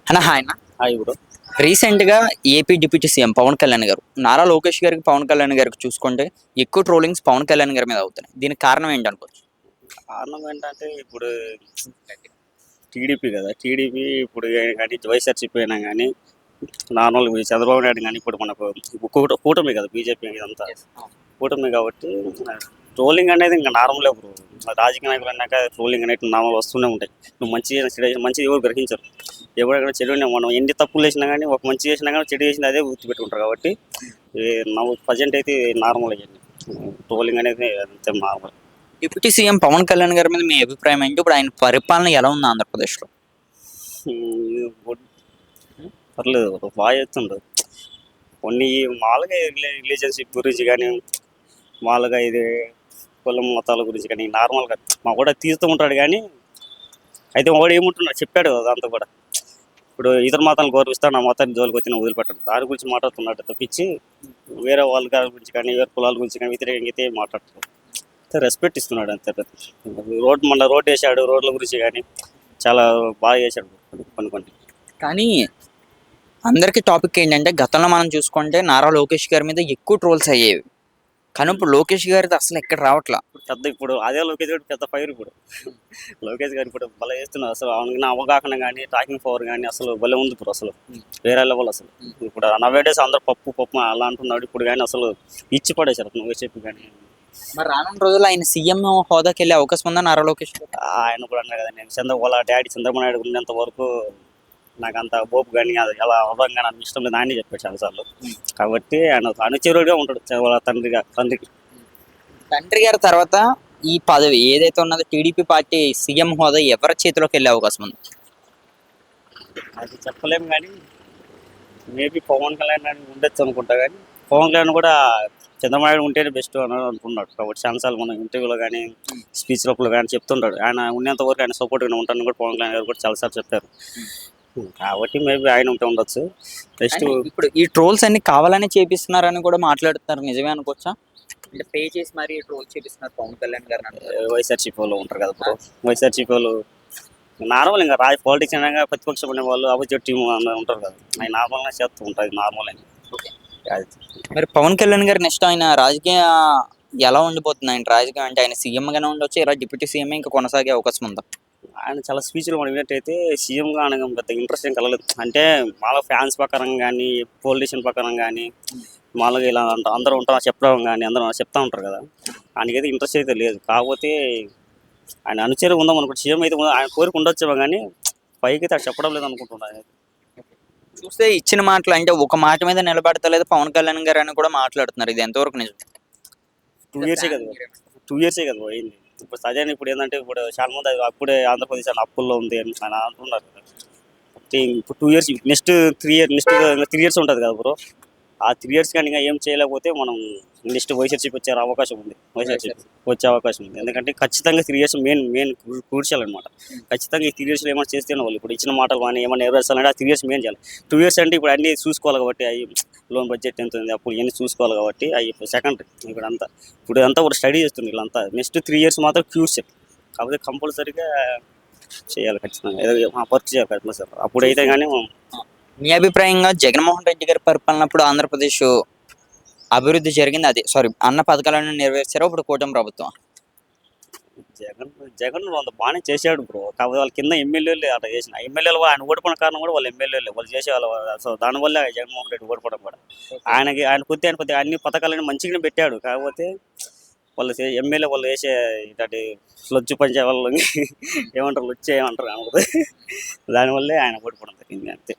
అన్న హాయ్ అన్న. ఇప్పుడు రీసెంట్గా AP deputy CM Pawan Kalyan గారు నారా లోకేష్ గారికి పవన్ కళ్యాణ్ గారికి చూసుకుంటే ఎక్కువ ట్రోలింగ్స్ పవన్ కళ్యాణ్ గారి మీద అవుతున్నాయి. దీనికి కారణం ఏంటి అనుకోవచ్చు? కారణం ఏంటంటే ఇప్పుడు టీడీపీ కదా, టీడీపీ ఇప్పుడు కానీ వైఎస్ఆర్సీపీ అయినా కానీ నార్మల్ చంద్రబాబు నాయుడు కానీ ఇప్పుడు మనకు కూటమి కదా, బీజేపీ ఇదంతా కూటమి కాబట్టి ట్రోలింగ్ అనేది ఇంకా నార్మల్. ఇప్పుడు రాజకీయ నాయకులు అన్నాక ట్రోలింగ్ అనేది నార్మల్ వస్తూనే ఉంటాయి. నువ్వు మంచి మంచి ఎవరు గ్రహించరు, ఎవరైనా చెడు మనం ఎన్ని తప్పులు చేసినా కానీ, ఒక మంచి చేసినా కానీ చెడు చేసినా అదే గుర్తుపెట్టుకుంటారు. కాబట్టి నవ్వు ప్రజెంట్ అయితే నార్మల్ అయ్యింది, ట్రోలింగ్ అనేది అంతే normal. Deputy CM Pawan Kalyan గారి మీద మీ అభిప్రాయం ఏంటి? ఇప్పుడు ఆయన పరిపాలన ఎలా ఉంది ఆంధ్రప్రదేశ్లో? పర్లేదు, బాగా చేస్తుండ్రు. కొన్ని మామూలుగా రిలేషన్షిప్ గురించి కానీ, మామూలుగా ఇది కులం మతాల గురించి కానీ నార్మల్గా మా కూడా తీస్తూ ఉంటాడు. కానీ అయితే వాడు ఏముంటున్నాడు చెప్పాడు కదా, దాంతో కూడా ఇప్పుడు ఇతర మతాలను గౌరవిస్తాడు, నా మతాన్ని జోలికి వచ్చి వదిలిపెట్టాడు, దాని గురించి మాట్లాడుతున్నాడు తప్పించి వేరే వాళ్ళ గురించి కానీ, వేరే కులాల గురించి కానీ వ్యతిరేకంగా అయితే మాట్లాడుతున్నాడు. రెస్పెక్ట్ ఇస్తున్నాడు అంతే. మొన్న రోడ్ వేసాడు, రోడ్ల గురించి కానీ చాలా బాగా చేశాడు కొన్ని. కానీ అందరికీ టాపిక్ ఏంటంటే గతంలో మనం చూసుకుంటే నారా లోకేష్ గారి మీద ఎక్కువ ట్రోల్స్ అయ్యేవి. కానీ ఇప్పుడు లోకేష్ గారిది అసలు ఎక్కడ రావట్లా. ఇప్పుడు అదే లోకేష్ గారు పెద్ద ఫైర్. ఇప్పుడు లోకేష్ గారు ఇప్పుడు భలే చేస్తున్నారు. అసలు అవగాహన అవగాహన కానీ, టాకింగ్ పవర్ కానీ అసలు భలే ఉంది. ఇప్పుడు అసలు వేరే లెవెల్. అసలు ఇప్పుడు నవేడేస్ అందరూ పప్పు అలా అంటున్నాడు. ఇప్పుడు కానీ అసలు ఇచ్చి పడేశారు నువ్వు చెప్పి. కానీ మరి రానున్న రోజుల్లో ఆయన సీఎం హోదాకి వెళ్ళే అవకాశం ఉందా నారా లోకేష్? ఆయన కూడా అన్నారు కదా, నేను వాళ్ళ డాడీ చంద్రబాబు నాయుడు ఉన్నంత వరకు నాకు అంత బోపు కానీ అది ఎలా అవ్వడం కానీ అంత ఇష్టం లేదు ఆయన చెప్పాడు చాలాసార్లు. కాబట్టి ఆయన అనుచరుడుగా ఉంటాడు వాళ్ళ తండ్రి గారి తర్వాత ఈ పదవి ఏదైతే ఉన్నదో టీడీపీ పార్టీ సీఎం హోదా ఎవరి చేతిలోకి వెళ్ళే అవకాశం ఉంది? అది చెప్పలేము. కానీ మేబీ పవన్ కళ్యాణ్ ఉండొచ్చు అనుకుంటా. కానీ పవన్ కళ్యాణ్ కూడా చంద్రబాబు నాయుడు ఉంటేనే బెస్ట్ అని అనుకున్నాడు. కాబట్టి చాలాసార్లు మనం ఇంటర్వ్యూలో కానీ, స్పీచ్ లోపల కానీ చెప్తుంటాడు. ఆయన ఉన్నంత వరకు ఆయన సపోర్ట్గా ఉంటాను కూడా పవన్ కళ్యాణ్ గారు కూడా చాలాసార్లు చెప్పారు. కాబట్టి మేబీ ఆయన ఉంటే ఉండొచ్చు. నెక్స్ట్ ఇప్పుడు ఈ ట్రోల్స్ అన్ని కావాలని చేపిస్తున్నారని కూడా మాట్లాడుతున్నారు, నిజమే అనుకోవచ్చా? అంటే పే చేసి మరి ట్రోల్ చేపిస్తున్నారు పవన్ కళ్యాణ్ గారు. వైఎస్ఆర్సీపీ వాళ్ళు ఉంటారు కదా, ఇప్పుడు వైఎస్ఆర్సీపీ వాళ్ళు నార్మల్ ఇంకా పాలిటిక్స్ అనగా ప్రతిపక్షం అనే వాళ్ళు అపోజిట్ టీం ఉంటారు కదా, ఆయన నార్మల్గా చేస్తూ ఉంటుంది నార్మల్ అని. మరి పవన్ కళ్యాణ్ గారు నెక్స్ట్ ఆయన రాజకీయ ఎలా ఉండిపోతుంది? ఆయన రాజకీయం అంటే ఆయన సీఎం గానే ఉండొచ్చు, ఇలా డిప్యూటీ సీఎం ఇంకా కొనసాగే అవకాశం ఉందా? ఆయన చాలా స్పీచ్లు మనం విన్నట్టయితే సీఎంగా అనగా పెద్ద ఇంట్రెస్ట్ ఏం కలగలేదు. అంటే మాలో ఫ్యాన్స్ ప్రకారం కానీ, పొలిటీషియన్ ప్రకారం కానీ, మామూలుగా ఇలా అందరూ ఉంటారు చెప్పడం కానీ, అందరూ చెప్తా ఉంటారు కదా, ఆయనకైతే ఇంట్రెస్ట్ అయితే లేదు. కాకపోతే ఆయన అనుచరు ఉందాం అనుకుంటే సీఎం అయితే ఆయన కోరిక ఉండొచ్చేమో, కానీ పైకి అయితే చెప్పడం లేదు అనుకుంటున్నాను. చూస్తే ఇచ్చిన మాటలు అంటే ఒక మాట మీద నిలబడతలేదు పవన్ కళ్యాణ్ గారు అని కూడా మాట్లాడుతున్నారు. ఇది ఎంతవరకు నిజం? 2 ఇయర్సే కదా పోయింది. ఇప్పుడు సజన్ ఇప్పుడు ఏంటంటే ఇప్పుడు చాలా మంది అప్పుడే ఆంధ్రప్రదేశ్ అని అప్పుల్లో ఉంది అని అంటున్నారు. ఇప్పుడు 2 ఇయర్స్ నెక్స్ట్ 3 ఇయర్స్ ఉంటుంది కదా బ్రో. ఆ 3 ఇయర్స్ కానీ ఇంకా ఏం చేయలేకపోతే మనం నెక్స్ట్ వైఎస్ఆర్సీపీ వచ్చే అవకాశం ఉంది. వైఎస్ఆర్సీపీ వచ్చే అవకాశం ఉంది. ఎందుకంటే ఖచ్చితంగా 3 ఇయర్స్ మెయిన్ క్రూషియల్ అనమాట. ఖచ్చితంగా ఈ 3 ఇయర్స్లో ఏమైనా చేస్తేనే వాళ్ళు ఇప్పుడు ఇచ్చిన మాటలు కానీ ఏమైనా నెరవేర్చాలంటే ఆ 3 ఇయర్స్ మెయిన్ చేయాలి. 2 ఇయర్స్ అంటే ఇప్పుడు అన్నీ చూసుకోవాలి కాబట్టి, అవి లోన్ బడ్జెట్ ఎంత ఉంది అప్పుడు ఇవన్నీ చూసుకోవాలి కాబట్టి అవి ఇప్పుడు సెకండరీ. ఇప్పుడు అంతా కూడా స్టడీ చేస్తుంది వీళ్ళంతా. నెక్స్ట్ 3 ఇయర్స్ మాత్రం క్రూషియల్. కాకపోతే కంపల్సరీగా చేయాలి, ఖచ్చితంగా ఏదో వర్క్ చేయాలి కదా సార్. అప్పుడైతే కానీ. మీ అభిప్రాయంగా జగన్మోహన్ రెడ్డి గారి పరిపాలనప్పుడు ఆంధ్రప్రదేశ్ అభివృద్ధి జరిగింది, అదే అన్న పథకాలను నెరవేర్చారు ఇప్పుడు కూటమి ప్రభుత్వం? జగన్ వాళ్ళు బాగానే చేశాడు బ్రో. కాకపోతే వాళ్ళ కింద ఎమ్మెల్యేలు అట్లా చేసిన ఎమ్మెల్యేలు ఆయన ఓడిపోయిన కారణం కూడా వాళ్ళ ఎమ్మెల్యేలు వాళ్ళు చేసేవాళ్ళు. సో దానివల్ల జగన్మోహన్ రెడ్డి ఓడిపోవడం కూడా ఆయన కొద్దిగా అన్ని పథకాలను మంచిగానే పెట్టాడు. కాకపోతే వాళ్ళు ఎమ్మెల్యే వాళ్ళు వేసే ఇట్లాంటి లొచ్చు పంచే వాళ్ళు ఏమంటారు, లొచ్చు ఏమంటారు కాకపోతే దానివల్లే ఆయన ఓడిపోవడం జరిగింది అంతే.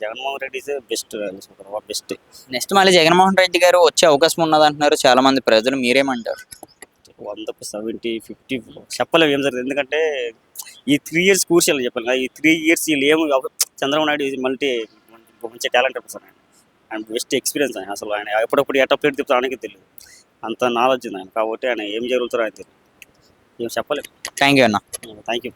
జగన్మోహన్ రెడ్డి బెస్ట్. నెక్స్ట్ మళ్ళీ జగన్మోహన్ రెడ్డి గారు వచ్చే అవకాశం ఉన్నది అంటున్నారు చాలా మంది ప్రజలు, మీరేమంటారు? 100%, 50 చెప్పలేము ఏం జరుగుతుంది. ఎందుకంటే ఈ 3 ఇయర్స్ క్రూషియల్ చెప్పాను. ఈ 3 ఇయర్స్ వీళ్ళు ఏమి చంద్రబాబు నాయుడు మంచి టాలెంట్ పర్సన్. ఆయన బెస్ట్ ఎక్స్పీరియన్స్. ఆయన అసలు ఆయన ఎప్పుడప్పుడు ఎట్లా ప్లేట్ తిప్పుతారు ఆయనకి తెలియదు, అంత నాలెడ్జ్ ఉంది ఆయన. కాబట్టి ఆయన ఏం జరుగుతారో ఆయన తెలియదు, ఏం చెప్పలేము. థ్యాంక్ యూ అన్న. Thank you.